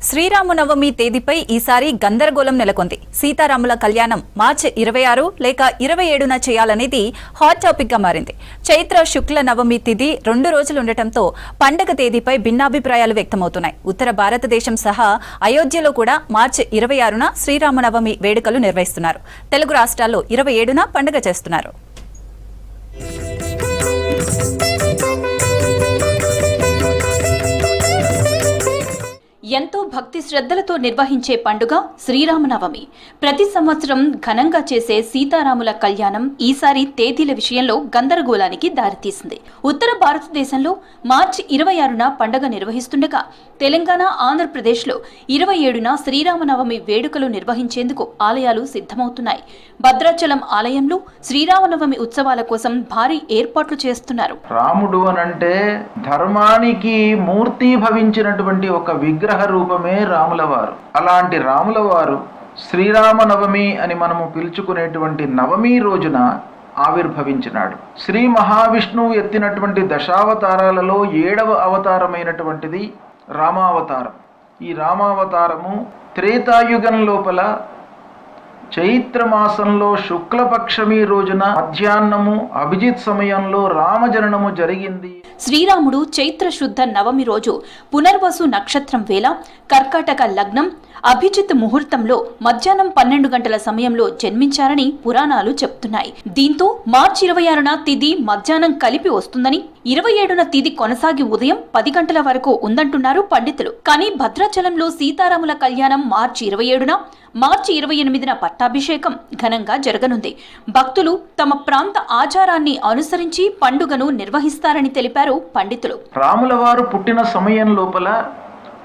శ్రీరామనవమి తేదీపై ఈసారి గందరగోళం నెలకొంది. సీతారాముల కళ్యాణం మార్చి 26 లేక 27న చేయాలనేది హాట్ టాపిక్ గా మారింది. చైత్ర శుక్ల నవమి తిథి 2 రోజులు ఉండటంతో పండగ తేదీపై భిన్నాభిప్రాయాలు వ్యక్తమవుతున్నాయి. ఉత్తర భారతదేశం సహా అయోధ్యలో కూడా మార్చి 26న శ్రీరామనవమి వేడుకలు నిర్వహిస్తున్నారు. తెలుగు రాష్ట్రాల్లో 27న పండుగ చేస్తున్నారు. ఎంతో భక్తి శ్రద్ధలతో నిర్వహించే పండుగ శ్రీరామనవమి. ప్రతి సంవత్సరం ఘనంగా చేసే సీతారాముల కళ్యాణం ఈసారి తేదీల విషయంలో గందరగోళానికి దారితీసింది. ఉత్తర భారతదేశంలో మార్చి 26న పండుగ నిర్వహిస్తుండగా తెలంగాణ, ఆంధ్రప్రదేశ్లో 27న శ్రీరామనవమి వేడుకలు నిర్వహించేందుకు ఆలయాలు సిద్ధమవుతున్నాయి. భద్రాచలం ఆలయంలో శ్రీరామనవమి ఉత్సవాల కోసం భారీ ఏర్పాట్లు చేస్తున్నారు. రాముడు అనంటే ధర్మానికి మూర్తి భవించినటువంటి ఒక విగ్రహ రూపమే రాములవారు. అలాంటి రాములవారు శ్రీరామనవమి అని మనము పిలుచుకునేటువంటి నవమి రోజున ఆవిర్భవించినాడు. శ్రీ మహావిష్ణువు ఎత్తినటువంటి దశావతారాలలో 7వ అవతారమైనటువంటిది రామావతారం. ఈ రామావతారము త్రేతాయుగం లోపల చైత్రమాసంలో శుక్లపక్షమి రోజున మధ్యాహ్నము అభిజిత్ సమయంలో రామజననము జరిగింది. శ్రీరాముడు చైత్ర శుద్ధ నవమి రోజు పునర్వసు నక్షత్రం వేళ కర్కాటక లగ్నం అభిజిత్ ముహూర్తంలో మధ్యాహ్నం 12 గంటల సమయంలో జన్మించారని పురాణాలు చెప్తున్నాయి. దీంతో మార్చి 26న తిథి మధ్యాహ్నం కలిపి వస్తుందని, 27న తిథి కొనసాగి ఉదయం 10 గంటల వరకు ఉందంటున్నారు పండితులు. కానీ భద్రాచలంలో సీతారాముల కళ్యాణం మార్చి 27న, మార్చి 28న పట్టాభిషేకం ఘనంగా జరగనుంది. భక్తులు తమ ప్రాంత ఆచారాన్ని అనుసరించి పండుగను నిర్వహిస్తారని తెలిపారు పండితులు. రాముల వారు పుట్టిన సమయం లోపల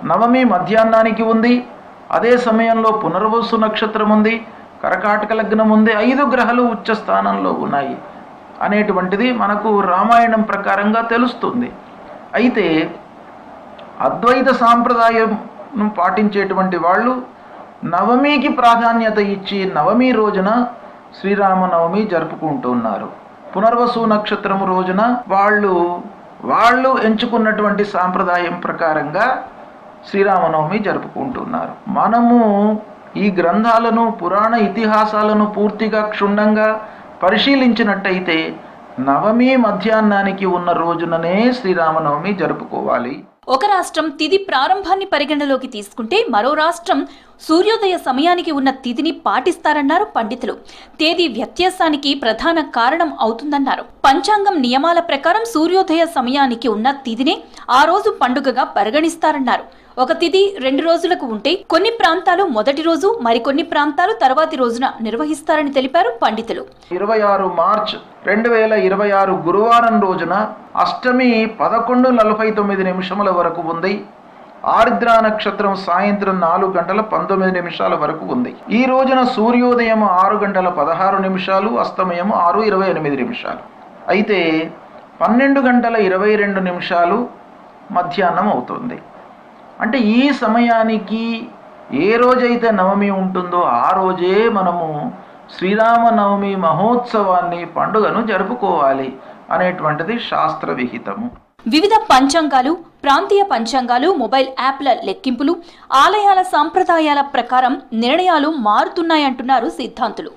నవమి మధ్యాహ్నానికి ఉంది. అదే సమయంలో పునర్వసు నక్షత్రం ఉంది, కర్కాటక లగ్నం ఉంది, 5 గ్రహాలు ఉచ్చ స్థానంలో ఉన్నాయి అనేటువంటిది మనకు రామాయణం ప్రకారంగా తెలుస్తుంది. అయితే అద్వైత సాంప్రదాయం పాటించేటువంటి వాళ్ళు నవమికి ప్రాధాన్యత ఇచ్చి నవమి రోజున శ్రీరామనవమి జరుపుకుంటున్నారు. పునర్వసు నక్షత్రము రోజున వాళ్ళు ఎంచుకున్నటువంటి సాంప్రదాయం ప్రకారంగా శ్రీరామనవమి జరుపుకుంటున్నారు. మనము ఈ గ్రంథాలను, పురాణ ఇతిహాసాలను పూర్తిగా క్షుణ్ణంగా పరిశీలించినట్టయితే నవమి మధ్యాహ్నానికి ఉన్న రోజుననే శ్రీరామనవమి జరుపుకోవాలి. ఒక రాష్ట్రం తిథి ప్రారంభాన్ని పరిగణలోకి తీసుకుంటే మరో రాష్ట్రం సూర్యోదయ సమయానికి ఉన్న తిథిని పాటిస్తారన్నారు పండితులు. తేదీ వ్యత్యాసానికి ప్రధాన కారణం అవుతుందన్నారు. పంచాంగం నియమాల ప్రకారం సూర్యోదయ సమయానికి ఉన్న తిథినే ఆ రోజు పండుగగా పరిగణిస్తారన్నారు. ఒక తిథి 2 రోజులకు ఉంటే కొన్ని ప్రాంతాలు మొదటి రోజు, మరికొన్ని ప్రాంతాలు తర్వాతి రోజున నిర్వహిస్తారని తెలిపారు పండితులు. 26 మార్చ్ 2026 గురువారం రోజున అష్టమి 11:49 వరకు ఉంది. ఆర్ద్ర నక్షత్రం సాయంత్రం 4:19 వరకు ఉంది. ఈ రోజున సూర్యోదయం 6:16, అస్తమయం 6:28. అయితే 12:22 మధ్యాహ్నం అవుతుంది. అంటే ఈ సమయానికి ఏ రోజైతే నవమి ఉంటుందో ఆ రోజే మనము శ్రీరామనవమి మహోత్సవాన్ని, పండుగను జరుపుకోవాలి అనేటువంటిది శాస్త్ర విహితము. వివిధ పంచాంగాలు, ప్రాంతీయ పంచాంగాలు, మొబైల్ యాప్ల లెక్కింపులు, ఆలయాల సాంప్రదాయాల ప్రకారం నిర్ణయాలు మారుతున్నాయంటున్నారు సిద్ధాంతులు.